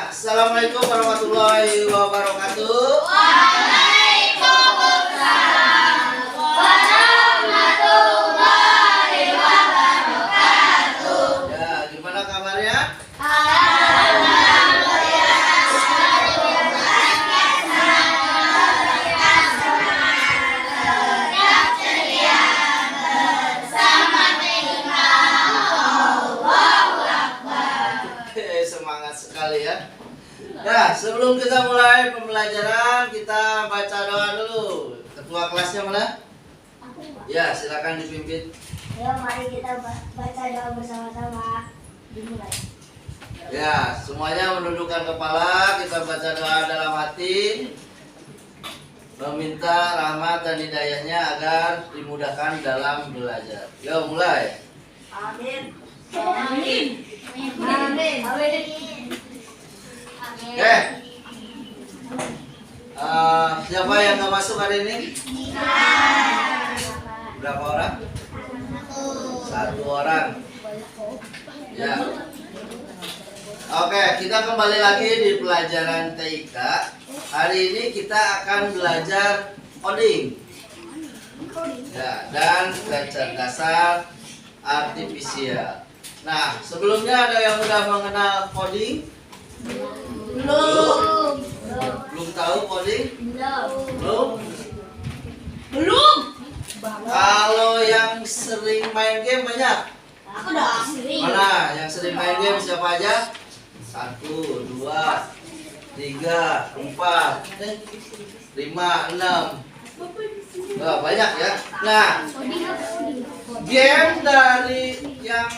Assalamualaikum warahmatullahi wabarakatuh. Waalaikumsalam warahmatullahi wabarakatuh. Ya, gimana kabarnya? Oke, semangat sekali ya. Nah, sebelum kita mulai pembelajaran, kita baca doa dulu. Ketua kelasnya mana? Ya, silakan dipimpin. Ya, mari kita baca doa bersama-sama. Dimulai. Ya, semuanya menundukkan kepala, kita baca doa dalam hati, meminta rahmat dan hidayahnya agar dimudahkan dalam belajar. Yuk, mulai. Amin. Amin. Amin. Amin. Oke. Siapa yang nggak masuk hari ini? Berapa orang? Satu orang. Ya. Oke, kita kembali lagi di pelajaran TIK. Hari ini kita akan belajar coding. Ya, dan kecerdasan artifisial. Nah, sebelumnya ada yang sudah mengenal coding? Belum. Belum tahu coding? Belum. Kalau yang sering main game banyak? Aku udah sering. Mana yang sering main game siapa aja? 1, 2, 3, 4, 5, 6. Wah, banyak ya. Nah, game dari yang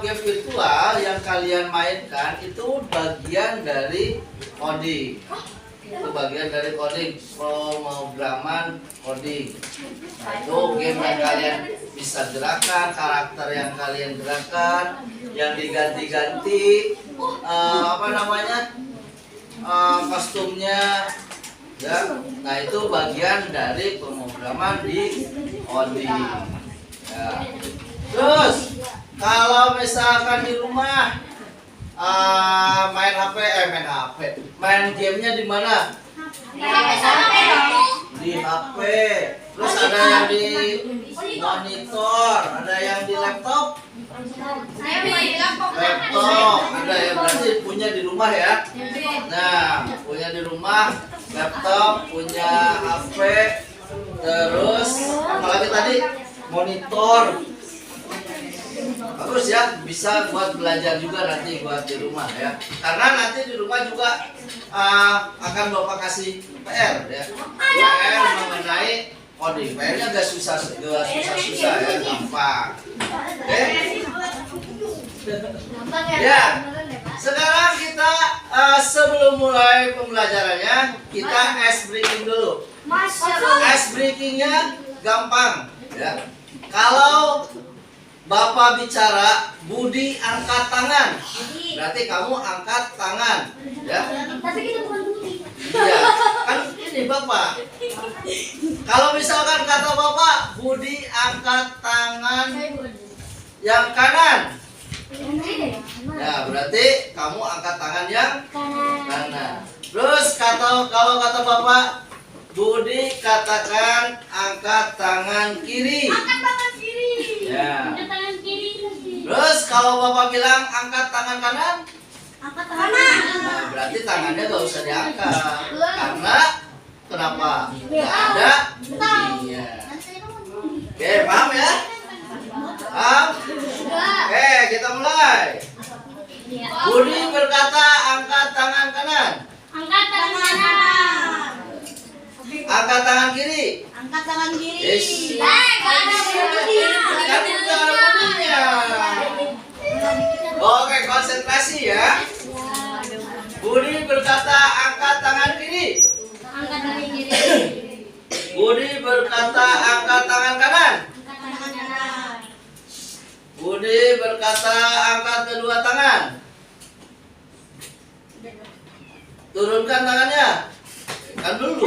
game virtual yang kalian mainkan itu bagian dari coding. Itu bagian dari coding, pemrograman coding. Nah, itu game yang kalian bisa gerakan, karakter yang kalian gerakan, yang diganti-ganti, kostumnya, ya. Nah, itu bagian dari pemrograman di coding. Ya. Terus, kalau misalkan di rumah main gamenya di mana? Di HP. Terus ada yang di monitor, ada yang di laptop. Laptop, ada yang berarti punya di rumah ya. Nah, punya di rumah, laptop, punya HP, terus apalagi tadi monitor. Bagus ya, bisa buat belajar juga nanti buat di rumah ya. Karena nanti di rumah juga akan Bapak kasih PR ya. PR mengenai coding. PR-nya gak susah ya, gampang. Oke? Ya. Sekarang kita sebelum mulai pembelajarannya, kita ice breaking dulu. Ice breakingnya gampang ya. Kalau Bapak bicara, Budi angkat tangan. Berarti kamu angkat tangan, ya? Tapi kita bukan Budi. Iya, kan ini Bapak. Kalau misalkan kata Bapak, Budi angkat tangan yang kanan. Ya, berarti kamu angkat tangan yang kanan. Terus kalau kata Bapak, Budi katakan angkat tangan kiri. Angkat tangan kiri. Ya. Angkat tangan kiri. Terus kalau Bapak bilang angkat tangan kanan, Angkat tangan kanan. nah, berarti tangannya gak usah diangkat. Karena kenapa? Gak ada. Iya. Oke, paham ya? Paham? Oke, kita mulai. Budi berkata angkat tangan kanan. Angkat tangan kanan. Angkat tangan kiri. Angkat tangan kiri. Yes. Kan ada bunyinya. Kan udah ada bunyinya. Oke, konsentrasi ya. Budi berkata angkat tangan kiri. Angkat tangan kiri. Budi berkata angkat tangan kanan. Angkat tangan kanan. Budi berkata angkat kedua tangan. Turunkan tangannya. Kan dulu.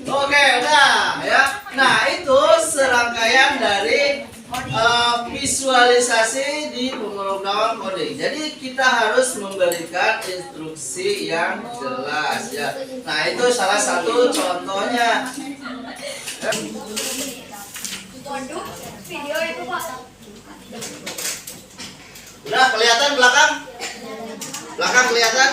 Oke, udah ya. Nah, itu serangkaian dari visualisasi di pemrograman coding. Jadi kita harus memberikan instruksi yang jelas ya. Nah, itu salah satu contohnya. Video itu Pak. Udah kelihatan belakang? Belakang kelihatan?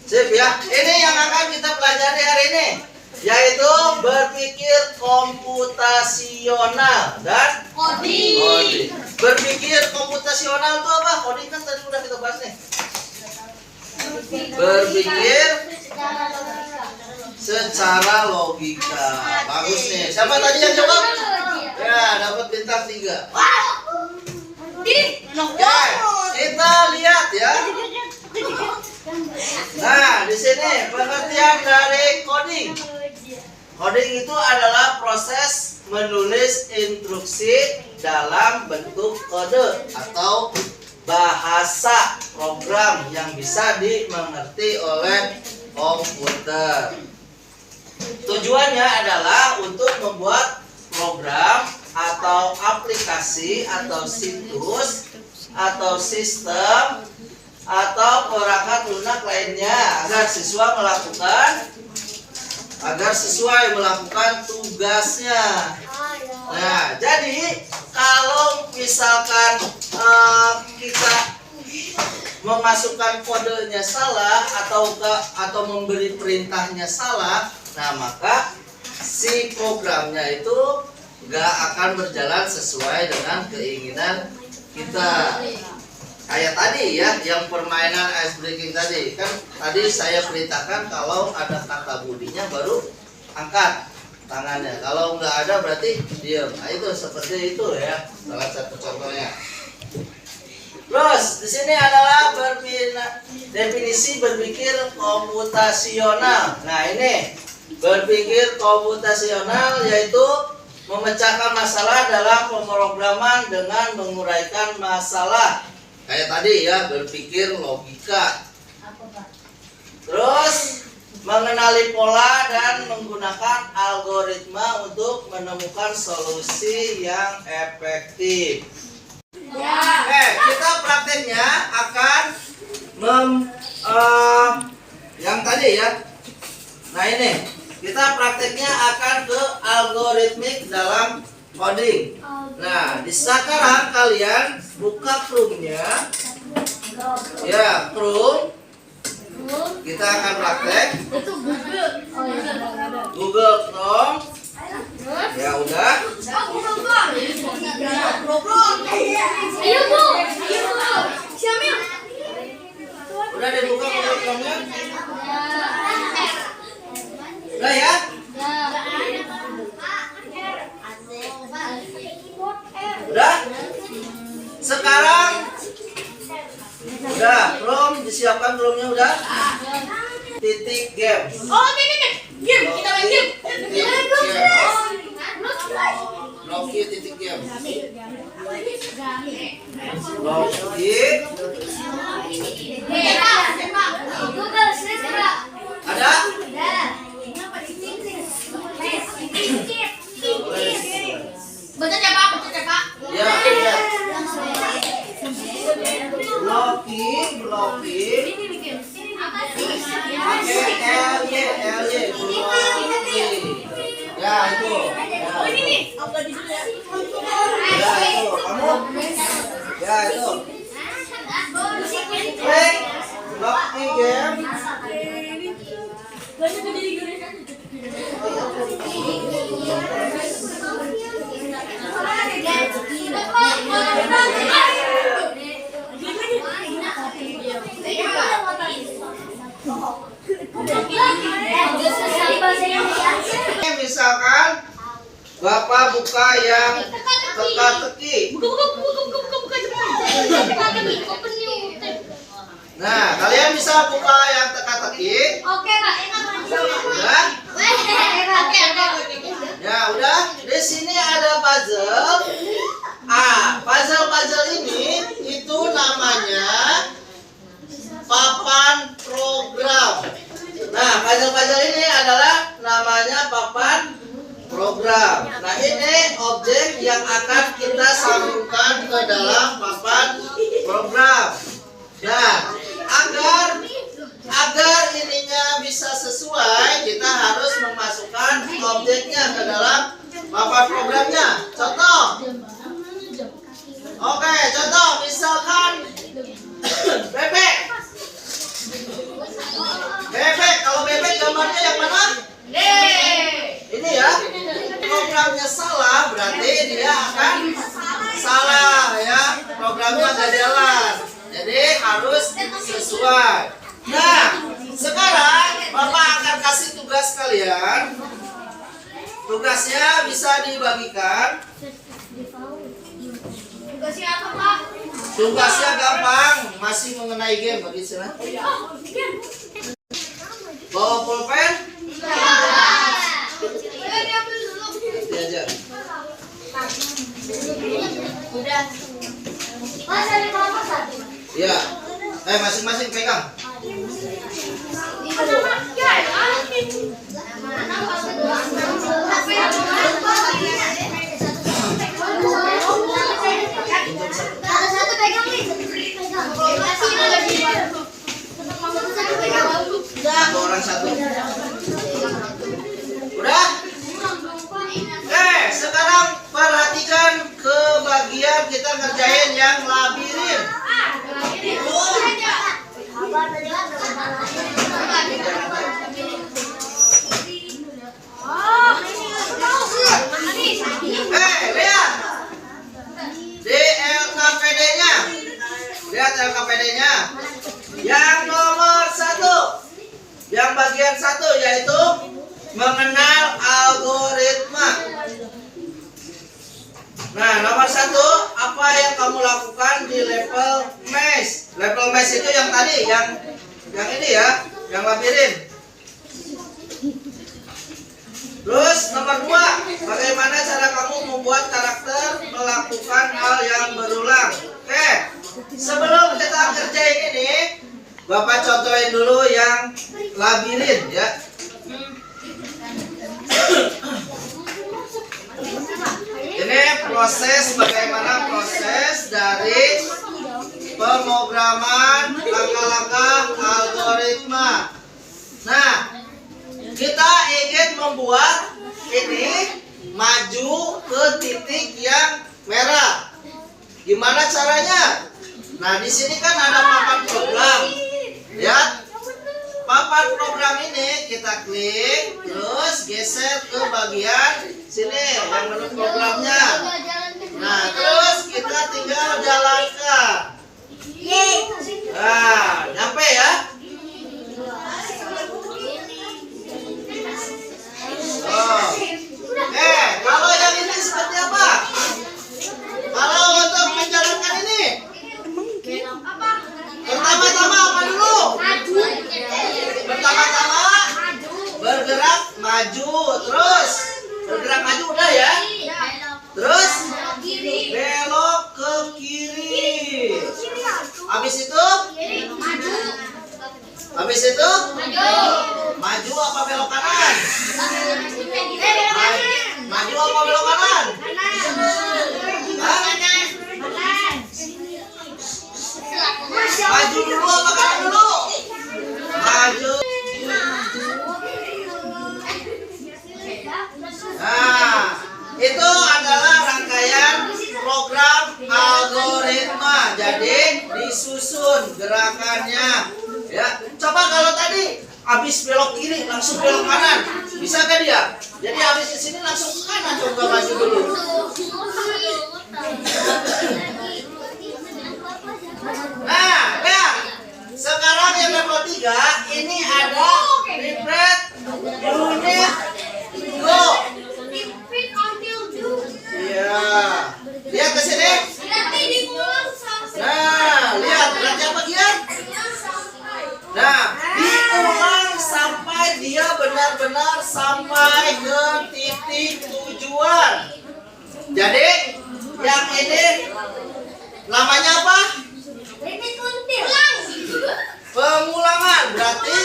Sip ya. Ini yang akan kita pelajari hari ini, yaitu berpikir komputasional dan coding. Berpikir komputasional itu apa? Coding kan tadi udah kita bahas nih. Berpikir secara logika. Bagus nih. Siapa tadi yang jawab? Ya, dapat bintang 3. Oke, kita lihat ya. Nah, di sini pengertian dari coding. Coding itu adalah proses menulis instruksi dalam bentuk kode atau bahasa program yang bisa dimengerti oleh komputer. Tujuannya adalah untuk membuat program atau aplikasi atau situs atau sistem atau perangkat lunak lainnya agar sesuai melakukan tugasnya. Nah, jadi kalau misalkan kita memasukkan kodenya salah atau memberi perintahnya salah, nah maka si programnya itu nggak akan berjalan sesuai dengan keinginan kita. Kayak tadi ya, yang permainan ice breaking tadi kan, tadi saya perintahkan kalau ada kata budinya baru angkat tangannya, kalau nggak ada berarti diam. Nah, itu seperti itu ya, salah satu contohnya. Terus di sini adalah definisi berpikir komputasional. Nah, ini berpikir komputasional yaitu memecahkan masalah dalam pemrograman dengan menguraikan masalah. Kayak tadi ya, berpikir logika. Terus mengenali pola dan menggunakan algoritma untuk menemukan solusi yang efektif. Kita prakteknya akan yang tadi ya. Nah, ini kita prakteknya akan ke algoritmik dalam coding. Nah, di sekarang kalian buka Chrome-nya. Ya, Chrome. Kita akan praktek. Itu Google. Google Chrome. Ya udah. Ayo Bu. Syamil. Udah dibuka Google Chrome-nya? Udah ya? Udah? Sekarang udah, Chrome disiapkan Chrome-nya udah? Titik game. Oh, titik game. Kita main game. Loki titik game. Loki. Google Sisra. Ada? Baca siapa? Ya, ya. Loki. LY. Ya, itu. Ya, itu. Play Loki game. Misalkan Bapak buka yang teka-teki. Nah, kalian bisa buka yang teka-teki. Oke, Kak. Udah? Ya, udah. Di sini ada puzzle. Puzzle ini itu namanya papan program. Nah, puzzle ini adalah namanya papan program. program. Nah, ini objek yang akan kita sambungkan ke dalam papan program. Nah, agar ininya bisa sesuai, kita harus memasukkan objeknya ke dalam papan programnya. Contoh. Oke, contoh misalkan bebek. Bebek, kalau bebek gambarnya yang mana? Ini ya. Programnya salah, berarti dia akan salah ya. Programnya nggak jalan. Jadi harus sesuai. Nah, sekarang Bapak akan kasih tugas kalian. Tugasnya bisa dibagikan. Tugasnya apa, Pak? Tugasnya gampang, masih mengenai game bagi sana. Bawa pulpen? Nanti aja. Udah. Mas, ada kelompok satu. Ya. Masing-masing pegang. Satu pegang nih. Satu orang satu. Udah? Sekarang perhatikan ke bagian kita ngerjain yang labirin. Lihat. Di LKPD-nya. Lihat LKPD-nya. Yang nomor 1. Yang bagian 1 yaitu mengenal algoritma. Nah, nomor 1, apa yang kamu lakukan di level mesh? Level mesh itu yang tadi, yang ini ya, yang labirin. Terus nomor 2, bagaimana cara kamu membuat karakter melakukan hal yang berulang? Oke, sebelum kita kerjain ini, Bapak contohin dulu yang labirin ya. Ini proses, bagaimana proses dari pemrograman langkah-langkah algoritma. Nah, kita ingin membuat ini maju ke titik yang merah. Gimana caranya? Nah, di sini kan ada papan program. Lihat. Papan program ini kita klik, terus geser ke bagian sini yang menu programnya. Nah, terus kita tinggal jalankan. Nah, nyampe ya. Kalau yang ini seperti apa? Kalau untuk menjalankan ini, pertama-tama apa dulu? Pertama-tama bergerak maju, terus bergerak maju udah ya. Terus belok ke kiri. Habis itu maju apa belok kanan? Maju apa belok kanan? Maju dulu apa kanan dulu? Maju. Nah, itu adalah rangkaian program algoritma. Jadi disusun gerakannya. Ya, coba kalau tadi habis belok kiri langsung belok kanan, bisa kan dia? Jadi habis di sini langsung ke kanan, coba maju dulu. Nah, ya. Sekarang yang level 3 ini ada repeat unit go. Iya. Lihat ke sini. Nah, lihat berarti apa Gian? Nah, diulang sampai dia benar-benar sampai ke titik tujuan. Jadi, yang ini namanya apa? Pengulangan. Berarti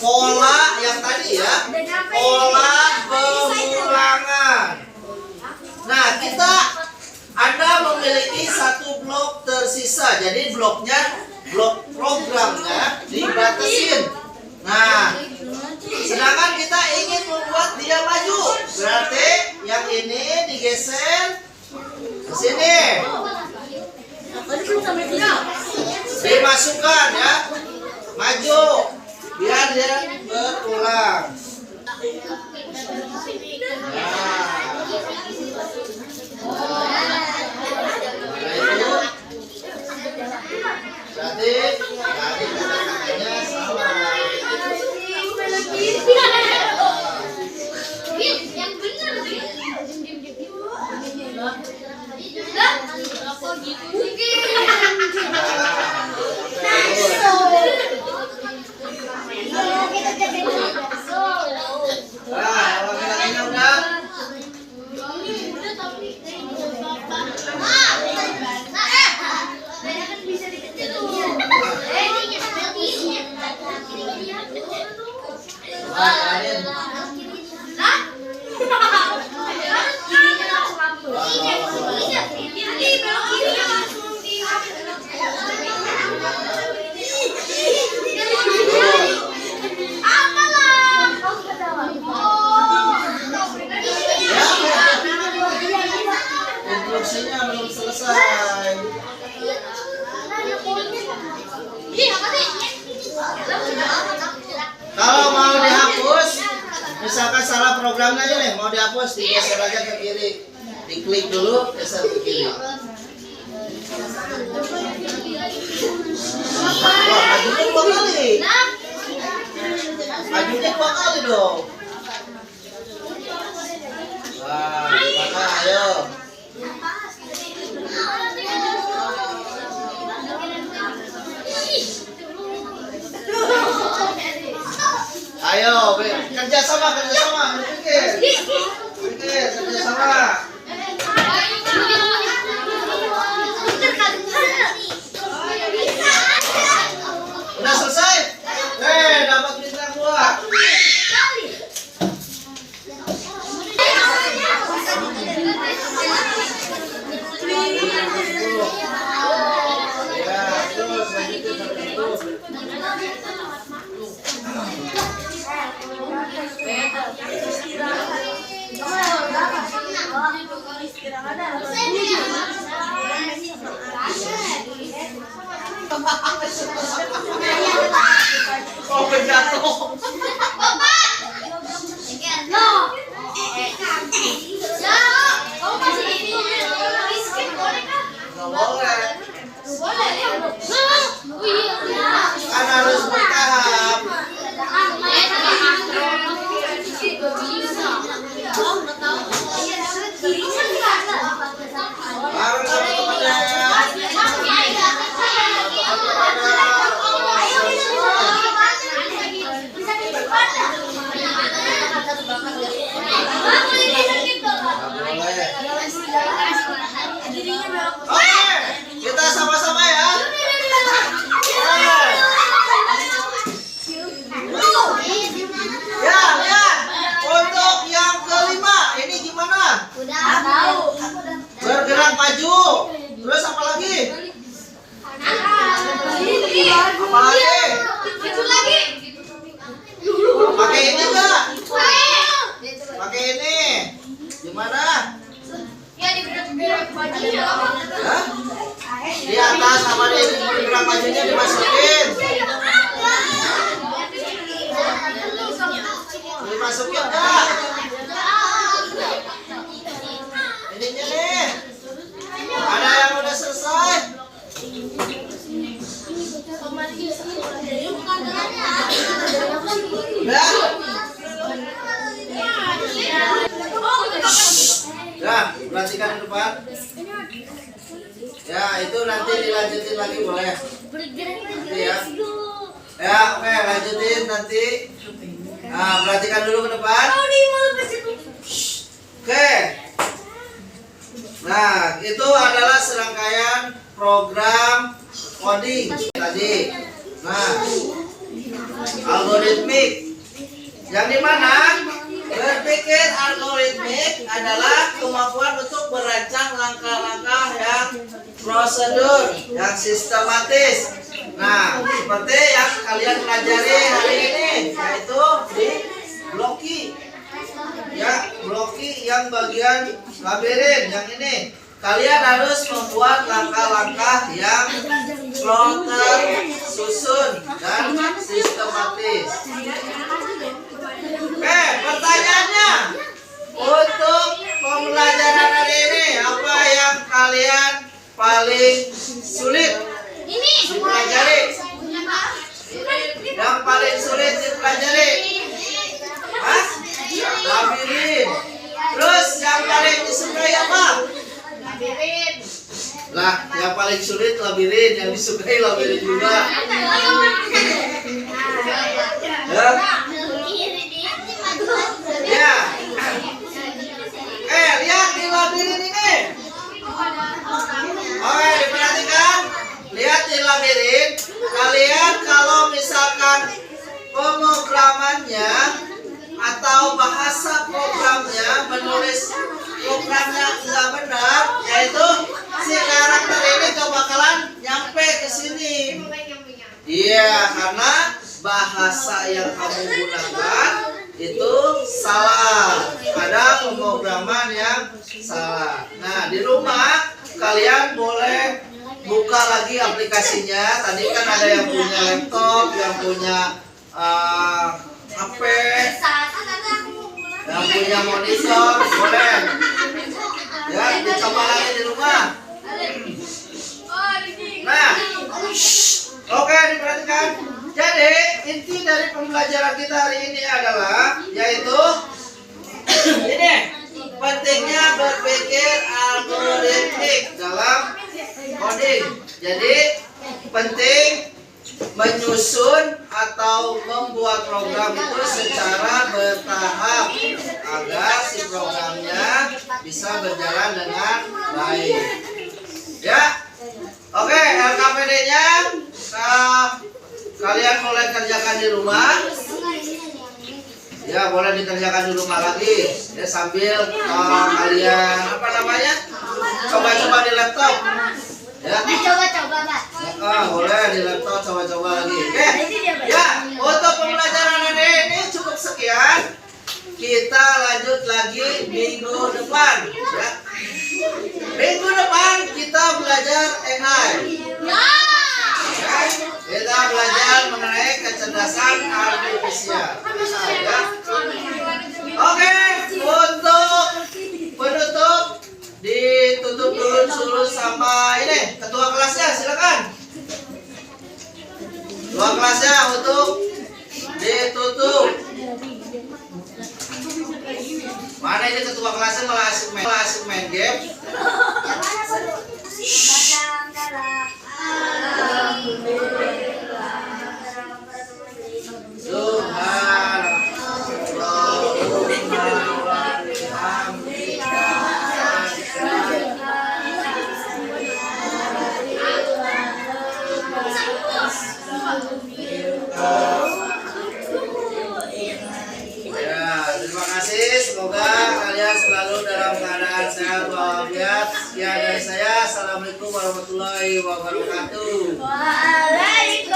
pola yang tadi ya. Pola pengulangan. ini digeser ke sini. Dimasukkan ya. Maju biar dia berulang. Berarti tadi kata-katanya salah. Laki-lakinya udah. Instruksinya belum selesai. Kalau mau dihapus, misalkan salah programnya aja nih, mau dihapus, digeser aja ke kiri. Diklik dulu, geser ke kiri. Wah, majunya 2 kali. Majunya 2 kali dong. Wah, maka ayo. Ayo, kerjasama, berpikir, kerjasama. Udah selesai? Dapat bintang 2. Ya, terus lanjutin seperti itu. Oh, jatuh. Kan harus bertahap. Baru Oke, kita sama-sama ya. Ya, lihat. Untuk yang kelima, ini gimana? Udah tahu. Bergerak maju. Terus apa lagi? Apa lagi? Itu lagi. Pakai ini enggak? Pakai ini. Gimana? Ya digerak bajunya. Hah? Di atas sama di bergerak majunya dimasukin. Dimasukin enggak? Ininya nih. Ada yang udah selesai? Udah? Nah, perhatikan di depan. Ya, itu nanti dilanjutin lagi boleh. Nanti ya. Ya, oke, lanjutin nanti. Nah, perhatikan dulu ke depan. Oke. Nah, itu adalah serangkaian program coding tadi. Nah, algoritmik. Yang dimana berpikir algoritmik adalah kemampuan untuk merancang langkah-langkah yang prosedur, yang sistematis. Nah, seperti yang kalian pelajari hari ini, yaitu di bloki. Ya, bloki yang bagian labirin yang ini. Kalian harus membuat langkah-langkah yang tersusun dan sistematis. Pertanyaannya, untuk pembelajaran hari ini apa yang kalian paling sulit dipelajari? Yang paling sulit dipelajari? Hah? Labirin. Terus yang paling disukai apa? Lah, yang paling sulit labirin, yang disukai labirin juga. Ya. Lihat di labirin ini. Oke, diperhatikan. Lihat di labirin. Kalian kalau misalkan pemrogramannya atau bahasa programnya menulis programnya nggak benar, yaitu si karakter ini gak bakalan nyampe ke sini. Iya, karena bahasa yang kamu gunakan itu salah. Ada pemrograman yang salah. Nah, di rumah kalian boleh buka lagi aplikasinya. Tadi kan ada yang punya laptop, yang punya HP, yang punya monitor, boleh. Ya, dicoba lagi di rumah. Nah, oke, diperhatikan. Jadi, inti dari pembelajaran kita hari ini adalah yaitu ini, pentingnya berpikir algoritmik dalam coding. Jadi, penting menyusun atau membuat program itu secara bertahap agar si programnya bisa berjalan dengan baik. Ya, oke, LKPD-nya kalian boleh kerjakan di rumah. Ya, boleh dikerjakan di rumah lagi. Ya, sambil kalian apa namanya? Coba-coba di laptop. Ya. Coba-coba, Pak. Boleh di laptop coba-coba lagi. Oke. Ya, untuk pembelajaran hari ini cukup sekian. Kita lanjut lagi minggu depan. Ya. Minggu depan kita belajar AI. Ya. Kita belajar mengenai kecerdasan artifisial. Ya. Oke, untuk penutup ditutup dulu sama ini ketua kelasnya, silakan. Ketua kelasnya untuk ditutup. Mana ini ketua kelasnya malah asik main game. Terima kasih, semoga kalian selalu dalam keadaan sehat walafiat. Sekian dari saya, assalamualaikum warahmatullahi wabarakatuh. Waalaikumsalam.